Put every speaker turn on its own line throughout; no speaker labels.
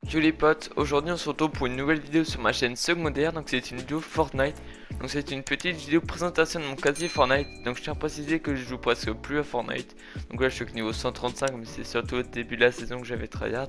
Yo les potes, aujourd'hui on se retrouve pour une nouvelle vidéo sur ma chaîne secondaire, donc c'est une vidéo Fortnite. Donc c'est une petite vidéo présentation de mon casier Fortnite, donc je tiens à préciser que je joue presque plus à Fortnite. Donc là je suis au niveau 135, mais c'est surtout au début de la saison que j'avais tryhard.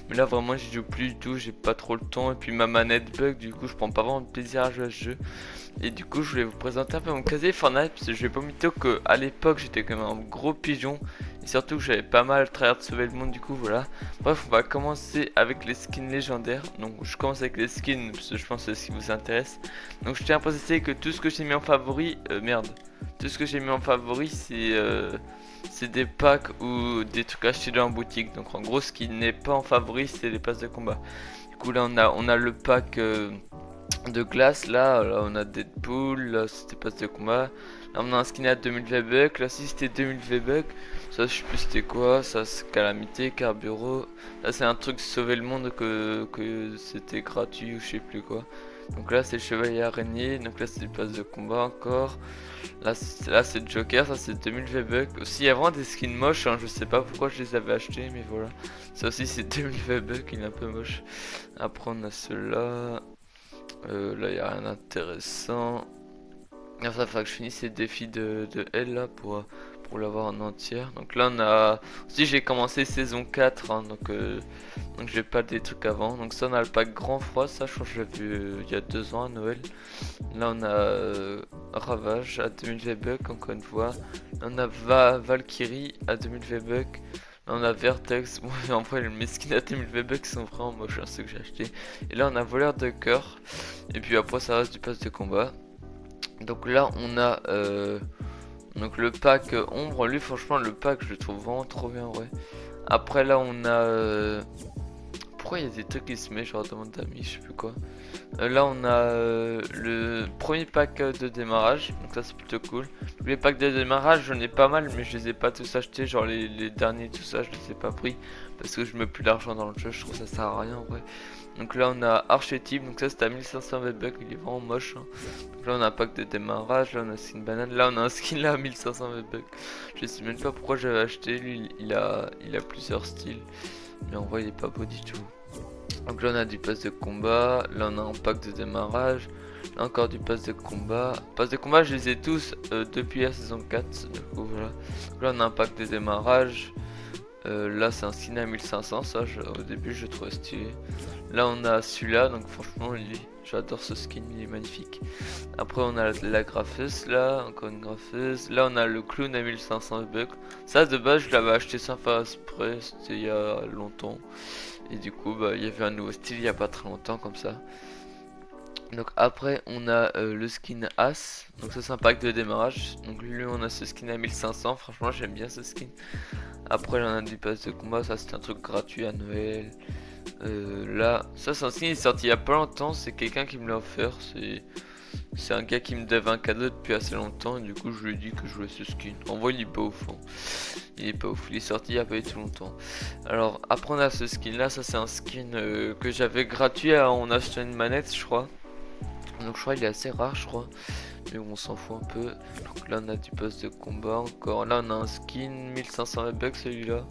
Mais là vraiment j'y joue plus du tout, j'ai pas trop le temps, et puis ma manette bug, du coup je prends pas vraiment de plaisir à jouer à ce jeu. Et du coup je voulais vous présenter un peu mon casier Fortnite, parce que je vais pas mytho que à l'époque j'étais comme un gros pigeon. Et surtout que j'avais pas mal tryhard sauver le monde, du coup voilà. Bref, on va commencer avec les skins légendaires. Donc je commence avec les skins parce que je pense que c'est ce qui vous intéresse. Donc je tiens à préciser que tout ce que j'ai mis en favori, tout ce que j'ai mis en favori c'est des packs ou des trucs achetés dans la boutique. Donc en gros ce qui n'est pas en favori c'est les passes de combat. Du coup là on a le pack de glace, là on a Deadpool, là c'était passes de combat. Là on a un skin à 2000 V-Bucks, là si c'était 2000 V-Bucks. Ça je sais plus c'était quoi, ça c'est calamité, carburo. Là c'est un truc sauver le monde que c'était gratuit ou je sais plus quoi. Donc là c'est le chevalier araignée, donc là c'est des places de combat encore. Là c'est le Joker, ça c'est 2000 V-Bucks. Aussi il y a vraiment des skins moches, hein, je sais pas pourquoi je les avais achetés mais voilà. Ça aussi c'est 2000 V-Bucks, il est un peu moche. Après on a ceux-là. Là il y a rien d'intéressant. Alors ça, faut que je finisse les défis de L là pour l'avoir en entière. Donc là on a... Si j'ai commencé saison 4, hein, donc j'ai pas des trucs avant. Donc ça on a le pack grand froid, ça je crois que je l'ai vu il y a 2 ans à Noël. Là on a Ravage à 2000 V-Bucks encore une fois. Là on a Valkyrie à 2000 V-Bucks. Là on a Vertex, bon en vrai mes skins à 2000 V-Bucks sont vraiment moches, hein, ceux que j'ai acheté. Et là on a Voleur de cœur. Et puis après ça reste du pass de combat. Donc là on a donc le pack ombre, lui franchement le pack je le trouve vraiment trop bien ouais. Après là on a pourquoi il y a des trucs qui se mettent genre demande d'amis, je sais plus quoi. Là on a le premier pack de démarrage, donc ça c'est plutôt cool. Les packs de démarrage j'en ai pas mal mais je les ai pas tous achetés, genre les derniers tout ça je les ai pas pris. Parce que je mets plus d'argent dans le jeu, je trouve ça sert à rien en vrai. Donc là on a archétype, donc ça c'est à 1500 V-Bucks, il est vraiment moche hein. Donc là on a un pack de démarrage, là on a un skin banane, là on a un skin là à 1500 V-Bucks. Je sais même pas pourquoi j'avais acheté, lui il a plusieurs styles. Mais en vrai il est pas beau du tout. Donc là on a du pass de combat, là on a un pack de démarrage, là encore du pass de combat. Pass de combat je les ai tous depuis la saison 4, du coup voilà. Donc là on a un pack de démarrage. Là c'est un skin à 1500, ça au début je trouvais stylé. Là on a celui-là, donc franchement j'adore ce skin, il est magnifique. Après on a la graffeuse là, encore une graffeuse. Là on a le clown à 1500 bucks. Ça de base je l'avais acheté sans faire exprès, c'était il y a longtemps. Et du coup bah il y avait un nouveau style il y a pas très longtemps comme ça. Donc après on a le skin As, donc ça c'est un pack de démarrage. Donc lui on a ce skin à 1500, franchement j'aime bien ce skin. Après là on a du pass de combat, ça c'est un truc gratuit à Noël. Là, ça c'est un skin qui est sorti il y a pas longtemps, c'est quelqu'un qui me l'a offert, c'est un gars qui me devait un cadeau depuis assez longtemps et du coup je lui ai dit que je voulais ce skin. En vrai il est pas ouf, hein. Il est pas ouf, il est sorti il y a pas eu tout longtemps. Alors après on a ce skin là, ça c'est un skin que j'avais gratuit en achetant une manette je crois. Donc je crois qu'il est assez rare je crois. Mais on s'en fout un peu. Donc là on a du pass de combat encore. Là on a un skin 1500 V-Bucks celui-là.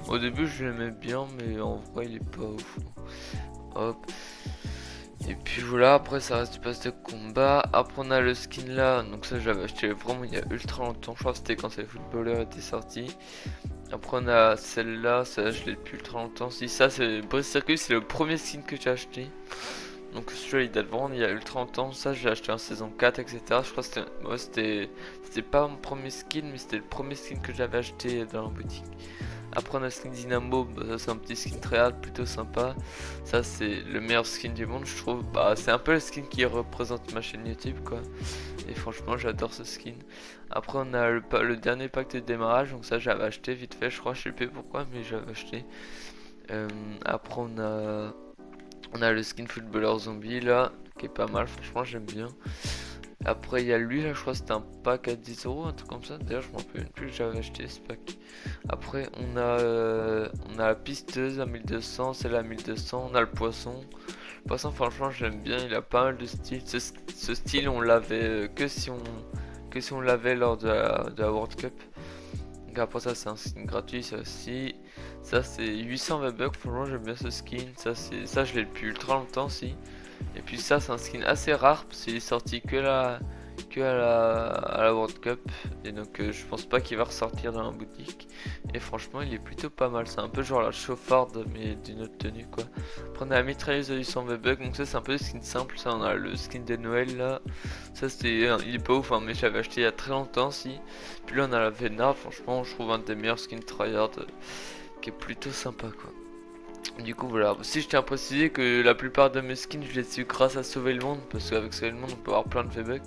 Au début je l'aimais bien mais en vrai il est pas ouf. Hop. Et puis voilà, après ça reste du pass de combat. Après on a le skin là. Donc ça j'avais acheté vraiment il y a ultra longtemps. Je crois que c'était quand le footballeur était sorti. Après on a celle-là, ça je l'ai depuis ultra longtemps. Si ça c'est Brice Circus, c'est le premier skin que j'ai acheté. Donc celui-là il date vraiment il y a ultra longtemps, ça j'ai acheté en saison 4 etc. Je crois que c'était pas mon premier skin mais c'était le premier skin que j'avais acheté dans la boutique. Après on a le skin Dynamo, bah, ça c'est un petit skin très hard, plutôt sympa. Ça c'est le meilleur skin du monde je trouve, bah c'est un peu le skin qui représente ma chaîne YouTube quoi. Et franchement j'adore ce skin. Après on a le dernier pack de démarrage, donc ça j'avais acheté vite fait je crois, je sais plus pourquoi mais j'avais acheté. Après on a le skin footballeur zombie là, qui est pas mal, franchement j'aime bien. Après il y a lui là, je crois que c'était un pack à 10 euros, un truc comme ça. D'ailleurs je m'en rappelle plus que j'avais acheté ce pack. Après on a la pisteuse à 1200, celle à 1200, on a le poisson. Le poisson franchement j'aime bien, il a pas mal de style. Ce style on l'avait que si on l'avait lors de la World Cup. Donc après ça c'est un skin gratuit, ça aussi. Ça c'est 820 bucks, franchement j'aime bien ce skin. Ça je l'ai depuis ultra longtemps aussi. Et puis ça c'est un skin assez rare parce qu'il est sorti que à la World Cup. Et donc je pense pas qu'il va ressortir dans la boutique. Et franchement il est plutôt pas mal. C'est un peu genre la chauffarde mais d'une autre tenue quoi. Après on a la mitrailleuse de 820 bucks. Donc ça c'est un peu le skin simple. Ça on a le skin de Noël là. Ça c'était, il est pas ouf hein, mais j'avais acheté il y a très longtemps si. Puis là on a la Vena. Franchement je trouve un des meilleurs skins tryhard qui est plutôt sympa quoi. Du coup voilà, aussi je tiens à préciser que la plupart de mes skins je les ai eu grâce à Sauver le Monde, parce qu'avec Sauver le Monde on peut avoir plein de feedback.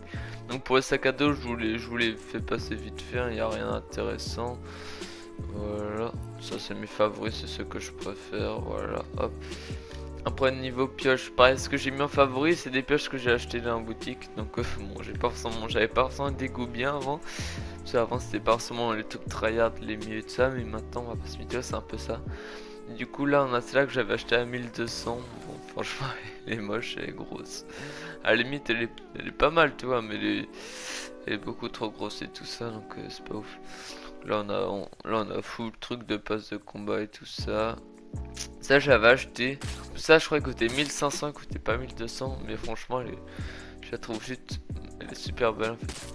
Donc pour les sacs à dos je vous les fais passer vite fait, il n'y a rien d'intéressant. Voilà, ça c'est mes favoris, c'est ceux que je préfère, voilà, hop. Après niveau pioche, pareil, ce que j'ai mis en favori c'est des pioches que j'ai acheté dans la boutique. Donc bon, j'avais pas forcément des goûts bien avant. Parce qu'avant c'était pas forcément les trucs tryhard les mieux et tout ça, mais maintenant on va pas se mytho, c'est un peu ça. Du coup là on a celle-là que j'avais acheté à 1200. Bon franchement elle est moche, elle est grosse. À la limite elle est pas mal tu vois, mais elle est beaucoup trop grosse et tout ça, donc c'est pas ouf. Là on a full truc de passe de combat et tout ça. Ça j'avais acheté. Ça je crois que coûtait 1500, coûtait pas 1200. Mais franchement je la trouve juste, elle est super belle en fait.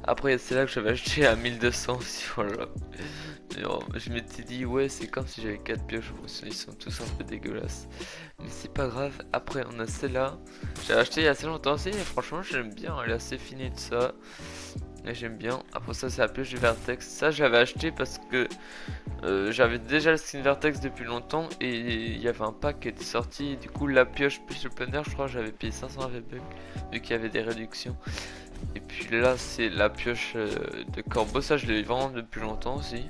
Après c'est là que j'avais acheté à 1200 aussi, voilà. Mais je m'étais dit ouais c'est comme si j'avais 4 pioches, ils sont tous un peu dégueulasses. Mais c'est pas grave. Après on a celle-là, j'ai acheté il y a assez longtemps aussi et franchement j'aime bien, elle est assez fine et tout ça. Et j'aime bien. Après ça c'est la pioche du Vertex. Ça j'avais acheté parce que j'avais déjà le skin Vertex depuis longtemps et il y avait un pack qui était sorti. Du coup la pioche plus le planner je crois j'avais payé 500 VB vu qu'il y avait des réductions. Et puis là c'est la pioche de Corbeau, ça je l'ai vraiment depuis longtemps aussi.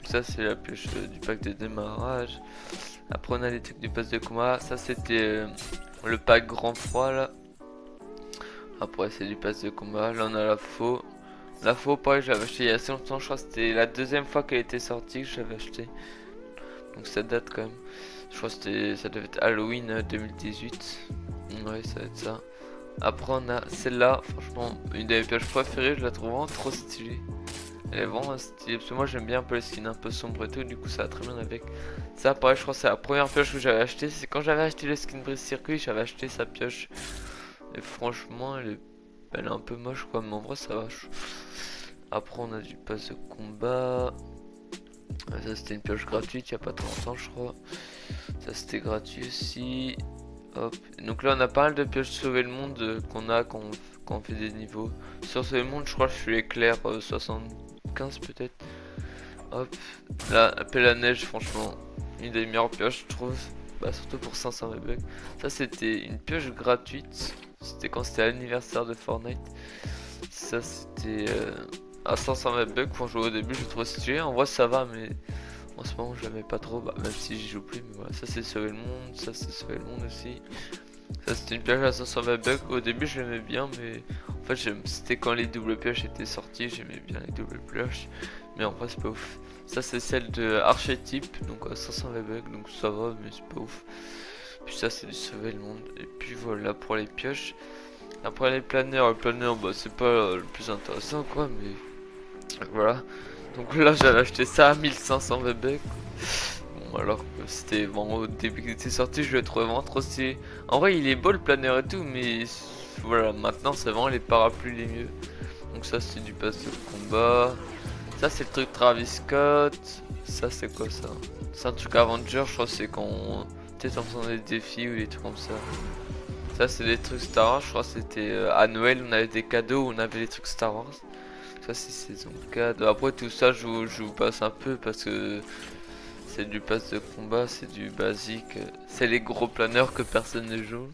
Ça c'est la pioche du pack de démarrage. Après on a les trucs du pass de combat. Ça c'était le pack grand froid là. Après c'est du pass de combat. Là on a la faux. La faux pareil j'avais acheté il y a assez longtemps. Je crois que c'était la deuxième fois qu'elle était sortie que j'avais acheté. Donc ça date quand même. Je crois que ça devait être Halloween 2018. Ouais ça va être ça. Après on a celle-là. Franchement une des pioches préférées. Je la trouve vraiment trop stylée. Elle est vraiment stylée parce que moi j'aime bien un peu les skins un peu sombres et tout, du coup ça va très bien avec. Ça pareil je crois que c'est la première pioche que j'avais acheté, c'est quand j'avais acheté le skin brise circuit, j'avais acheté sa pioche. Et franchement elle est un peu moche quoi, mais en vrai ça va. Après on a du pass de combat. Ça c'était une pioche gratuite il y a pas trop longtemps je crois. Ça c'était gratuit aussi. Hop. Donc là on a pas mal de pioches sauver le monde qu'on a quand on fait des niveaux. Sur sauver le monde je crois que je suis éclair 75 peut-être. Hop. Là appel à neige franchement une des meilleures pioches je trouve. Bah surtout pour 500 bucks. Ça c'était une pioche gratuite. C'était quand c'était l'anniversaire de Fortnite. Ça c'était à 520 bucks pour jouer au début, je trouve stylé. En vrai ça va mais en ce moment je l'aimais pas trop, bah, même si j'y joue plus, mais voilà, ça c'est sauver le monde, ça c'est sauver le monde aussi. Ça c'était une pioche à 520 bucks, au début je l'aimais bien mais en fait c'était quand les doubles pioches étaient sorties, j'aimais bien les doubles pioches, mais en vrai c'est pas ouf. Ça c'est celle de archétype, donc à 520 bucks, donc ça va mais c'est pas ouf. Puis ça c'est du sauver le monde, et puis voilà pour les pioches. Après les planeurs, le planeur bah c'est pas le plus intéressant quoi, mais voilà. Donc là j'avais acheté ça à 1500 VB. Bon alors que c'était bon, au début qu'il était sorti je le trouvais vraiment trop stylé. En vrai il est beau le planeur et tout mais voilà maintenant c'est vraiment les parapluies les mieux. Donc ça c'est du pass de combat. Ça c'est le truc Travis Scott. Ça c'est quoi ça? C'est un truc Avenger je crois, c'est quand peut-être en faisant des défis ou des trucs comme ça. Ça c'est des trucs Star Wars, je crois que c'était à Noël on avait des cadeaux où on avait des trucs Star Wars. Ça c'est saison 4. Après tout ça je vous passe un peu parce que c'est du pass de combat, c'est du basique. C'est les gros planeurs que personne ne joue.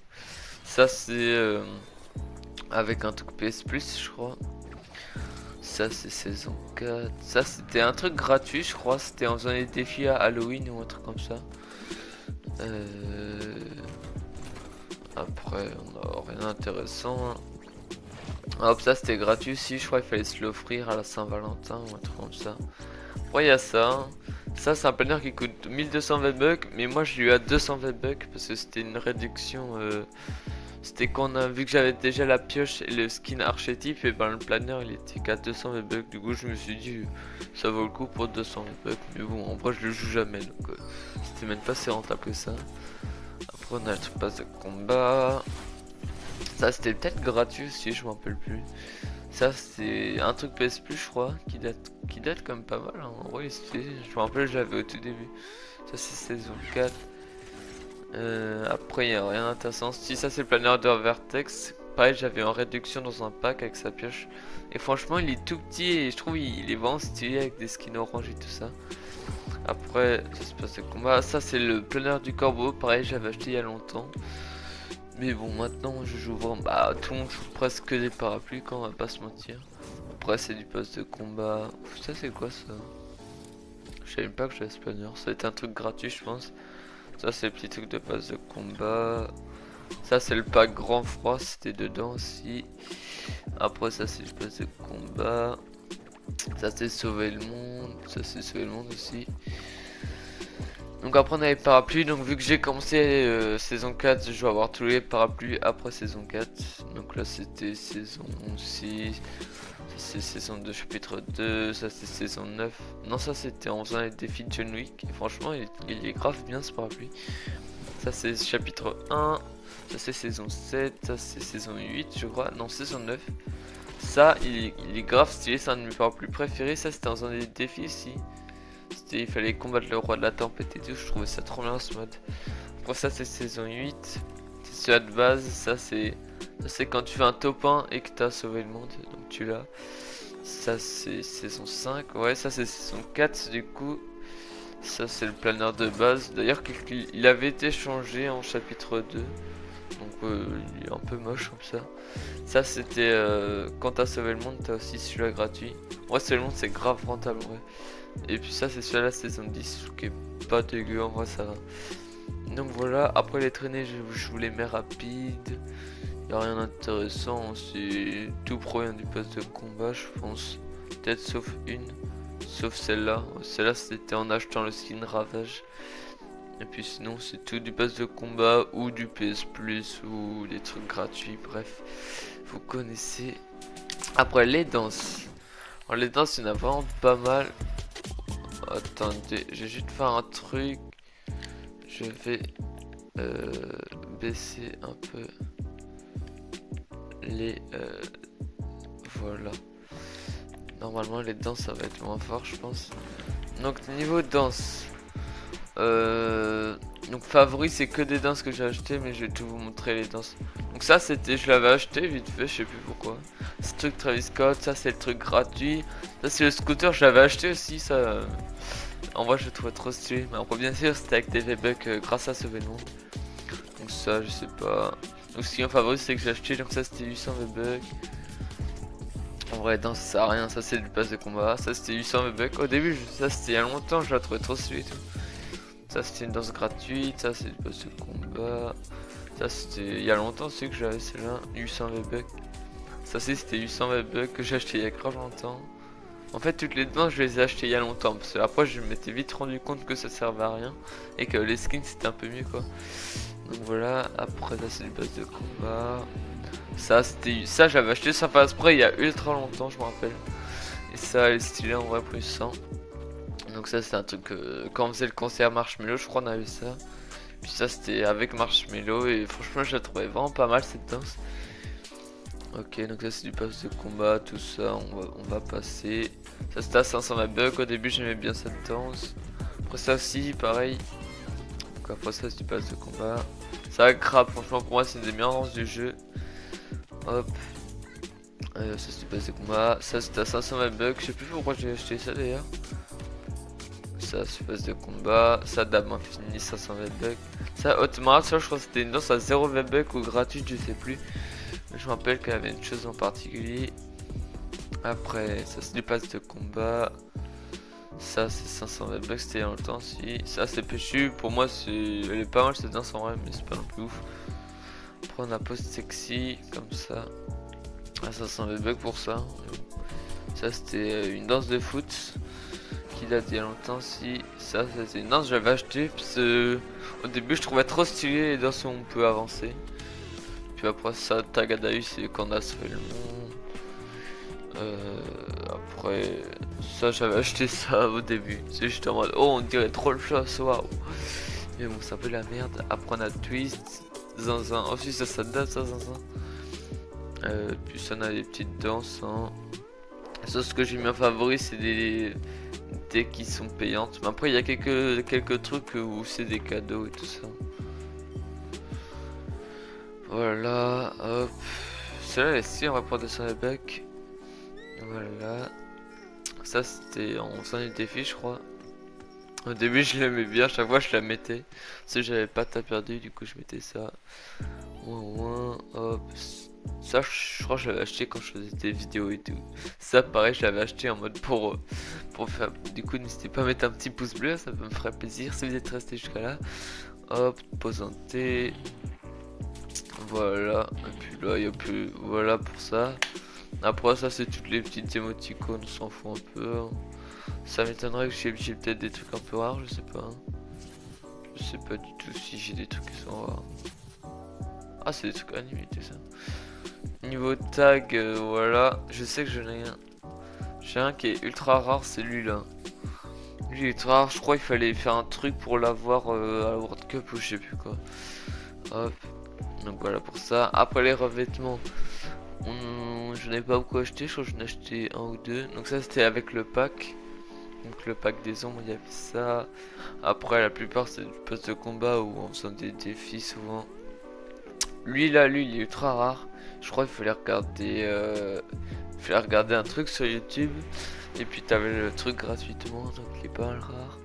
Ça c'est avec un truc PS Plus je crois. Ça c'est saison 4. Ça c'était un truc gratuit je crois. C'était en faisant des défis à Halloween ou un truc comme ça. Après on a rien d'intéressant. Hop ça c'était gratuit aussi. Je crois qu'il fallait se l'offrir à la Saint-Valentin ou un truc comme ça. Après il y a ça. Ça c'est un planeur qui coûte 1220 bucks. Mais moi je l'ai eu à 220 bucks parce que c'était une réduction C'était qu'on a vu que j'avais déjà la pioche et le skin archétype, et ben le planeur il était qu'à 200 V-Bucks. Du coup je me suis dit ça vaut le coup pour 200 V-Bucks. Mais bon, en vrai je le joue jamais, donc c'était même pas si rentable que ça. Après on a le truc passe de combat. Ça c'était peut-être gratuit aussi, je m'en rappelle plus. Ça c'est un truc PS Plus je crois, qui date quand même pas mal, hein. En vrai je me rappelle je l'avais au tout début. Ça c'est saison 4. Après il n'y a rien d'intéressant. Si ça c'est le planeur de Vertex, pareil j'avais en réduction dans un pack avec sa pioche. Et franchement il est tout petit et je trouve il est vraiment stylé avec des skins orange et tout ça. Après ça se passe de combat. Ça c'est le planeur du corbeau, pareil j'avais acheté il y a longtemps. Mais bon maintenant je joue vraiment, bah tout le monde joue presque des parapluies quand on va pas se mentir. Après c'est du poste de combat. Ça c'est quoi ça? Je savais pas que j'avais ce planeur, ça va être un truc gratuit je pense. Ça c'est le petit truc de passe de combat. Ça c'est le pack grand froid, c'était dedans aussi. Après ça c'est le passe de combat. Ça c'est sauver le monde. Ça c'est sauver le monde aussi. Donc après on a les parapluies. Donc vu que j'ai commencé saison 4, je vais avoir tous les parapluies après saison 4. Donc là c'était saison 6. Ça c'est saison 2 chapitre 2. Ça c'est saison 9. Non ça c'était en faisant les défis de John Wick. Et franchement il est grave bien ce parapluie. Ça c'est chapitre 1. Ça c'est saison 7. Ça c'est saison 8 je crois. Non saison 9. Ça il est grave stylé. C'est un de mes parapluies préférés. Ça c'était en faisant des défis aussi. Il fallait combattre le roi de la tempête et tout. Je trouvais ça trop bien ce mode. Après ça c'est saison 8. C'est celui de base. Ça c'est quand tu fais un top 1 et que t'as sauvé le monde. Donc tu l'as. Ça c'est saison 5. Ouais ça c'est saison 4 du coup. Ça c'est le planeur de base. D'ailleurs il avait été changé en chapitre 2. Donc il est un peu moche comme ça. Ça c'était quand t'as sauvé le monde, t'as aussi celui-là gratuit. Ouais sauver le monde c'est grave rentable en vrai. Et puis ça c'est celui-là saison 10 qui est pas dégueu en vrai ça va. Donc voilà, après les traînées je vous les mets rapides. Y'a rien d'intéressant, c'est tout provient du poste de combat je pense. Peut-être sauf une. Sauf celle-là. Celle-là c'était en achetant le skin Ravage. Et puis sinon c'est tout du pass de combat ou du PS Plus ou des trucs gratuits, bref. Vous connaissez. Après les danses. Alors les danses il y en a vraiment pas mal. Attendez, je vais juste faire un truc. Je vais baisser un peu les... voilà. Normalement les danses ça va être moins fort je pense. Donc niveau danse. Donc favori c'est que des danses que j'ai acheté, mais je vais tout vous montrer les danses. Donc ça c'était, je l'avais acheté vite fait, je sais plus pourquoi. Ce truc Travis Scott, ça c'est le truc gratuit. Ça c'est le scooter, je l'avais acheté aussi ça. En vrai je le trouvais trop stylé. Mais après bien sûr c'était avec des V-Bucks grâce à ce événement. Donc ça je sais pas. Donc ce qui est en favori c'est que j'ai acheté, donc ça c'était 800 V-Bucks. En vrai danse ça sert à rien, ça c'est du pass de combat. Ça c'était 800 V-Bucks. Au début ça c'était il y a longtemps, je la trouvais trop stylé et tout. Ça c'était une danse gratuite, ça c'est du pass de combat. Ça c'était il y a longtemps aussi que j'avais celle-là, 800 V-Bucks. Ça c'était 800 V-Bucks que j'ai acheté il y a grave longtemps. En fait toutes les danses je les ai achetées il y a longtemps parce que après je m'étais vite rendu compte que ça servait à rien et que les skins c'était un peu mieux quoi. Donc voilà, après ça c'est du pass de combat. Ça c'était ça j'avais acheté ça passe près il y a ultra longtemps je me rappelle. Et ça elle est stylée en vrai plus 100. Donc ça c'est un truc quand on faisait le concert Marshmello je crois on avait ça. Puis ça c'était avec Marshmello et franchement je la trouvais vraiment pas mal cette danse. Ok donc ça c'est du pass de combat, tout ça on va passer. Ça c'était à 500 V-Bucks, au début j'aimais bien cette danse. Après ça aussi pareil. Donc après ça c'est du pass de combat. Ça crabe franchement pour moi c'est une des meilleures danses du jeu. Hop. Ça c'est du pass de combat. Ça c'était à 500 V-Bucks, je sais plus pourquoi j'ai acheté ça d'ailleurs. Ça c'est passe de combat, ça Dame Infini 500 V-Bucks. Ça Hotmart, ça je crois que c'était une danse à 0 V-Bucks ou gratuite, je sais plus. Mais je me rappelle qu'elle avait une chose en particulier. Après ça c'est du pass de combat. Ça c'est 500 V-Bucks, c'était il y a longtemps si. Ça c'est péchu, pour moi c'est. Elle est pas mal cette danse en vrai, mais c'est pas non plus ouf. Après on a post sexy comme ça. À 500 V-Bucks pour ça. Ça c'était une danse de foot. Qui date il y a longtemps si. Ça c'est une danse que j'avais acheté. Puis au début je trouvais trop stylé les danses où on peut avancer. puis après ça, Tagadaï, c'est quand on a sauvé le monde. Après ça, j'avais acheté ça au début. C'est juste en mode, oh, on dirait trop le chasse, waouh. Mais bon, c'est un peu la merde. Après, on a Twist, Zinzin. Oh, si, ça date, ça, Zinzin. Puis ça, on a des petites danses. Hein. Ça, ce que j'ai mis en favori, c'est des qui sont payantes. Mais après, il y a quelques trucs où c'est des cadeaux et tout ça. Voilà, hop. Celle-là, elle est si, on va prendre descendre le bac. Voilà. Ça, c'était en faisant des défis, je crois. Au début, je l'aimais bien, chaque fois, je la mettais. Si j'avais pas ta perdu, du coup, je mettais ça. Ouin, hop. Ça, je crois que je l'avais acheté quand je faisais des vidéos et tout. Ça, pareil, je l'avais acheté en mode pour faire. Du coup, n'hésitez pas à mettre un petit pouce bleu, ça me ferait plaisir si vous êtes resté jusqu'à là. Hop, posanté. Voilà, et puis là, il y a plus. Voilà pour ça. Après, ça, c'est toutes les petites émoticônes, on s'en fout un peu. Hein. Ça m'étonnerait que j'ai peut-être des trucs un peu rares, je sais pas. Hein. Je sais pas du tout si j'ai des trucs qui sont rares. Ah, c'est des trucs animés, ça. Niveau tag, voilà, je sais que j'en ai un. J'ai un qui est ultra rare, c'est lui-là. Lui, il est ultra rare, je crois qu'il fallait faire un truc pour l'avoir à la World Cup ou je sais plus quoi. Hop, donc voilà pour ça. Après les revêtements, je n'ai pas beaucoup acheté, je crois que j'en ai acheté un ou deux. Donc ça, c'était avec le pack. Donc le pack des ombres, il y avait ça. Après, la plupart, c'est du poste de combat ou en faisant des défis souvent. Lui, il est ultra rare. Je crois qu'il fallait regarder un truc sur YouTube. Et puis t'avais le truc gratuitement, donc il est pas mal rare.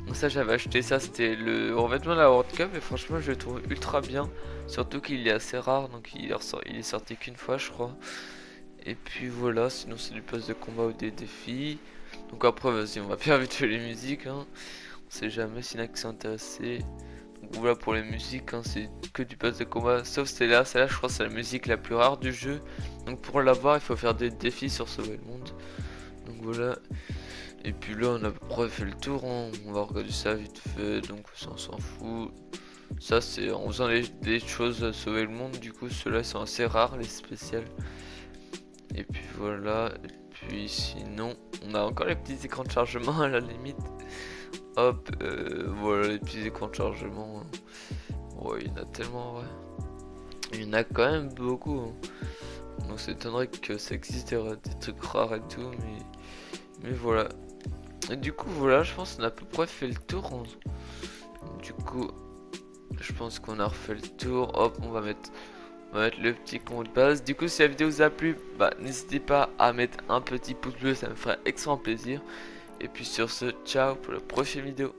Donc ça, j'avais acheté ça, c'était le revêtement de la World Cup. Et franchement, je le trouve ultra bien. Surtout qu'il est assez rare, donc il est sorti qu'une fois, je crois. Et puis voilà, sinon c'est du poste de combat ou des défis. Donc après, vas-y, on va bien vite fait les musiques. Hein. On sait jamais s'il y en a qui sont intéressés. Donc voilà pour les musiques, hein, c'est que du poste de combat. Sauf celle-là, je crois que c'est la musique la plus rare du jeu. Donc pour l'avoir, il faut faire des défis sur sauver le monde. Donc voilà. Et puis là, on a à peu près fait le tour. Hein. On va regarder ça vite fait, donc ça on s'en fout. Ça, c'est en faisant des choses à sauver le monde. Du coup, ceux-là sont assez rares, les spéciales. Et puis voilà. Et puis sinon, on a encore les petits écrans de chargement à la limite. Hop, voilà les petits écrans de chargement. Ouais, il y en a tellement, ouais. Il y en a quand même beaucoup. Hein. Donc ça étonnerait que ça existe des trucs rares et tout, mais voilà. Et du coup, voilà, je pense qu'on a à peu près fait le tour. Hein. Du coup, je pense qu'on a refait le tour. Hop, on va mettre le petit compte de base. Du coup, si la vidéo vous a plu, bah n'hésitez pas à mettre un petit pouce bleu, ça me ferait extrêmement plaisir. Et puis sur ce, ciao pour la prochaine vidéo.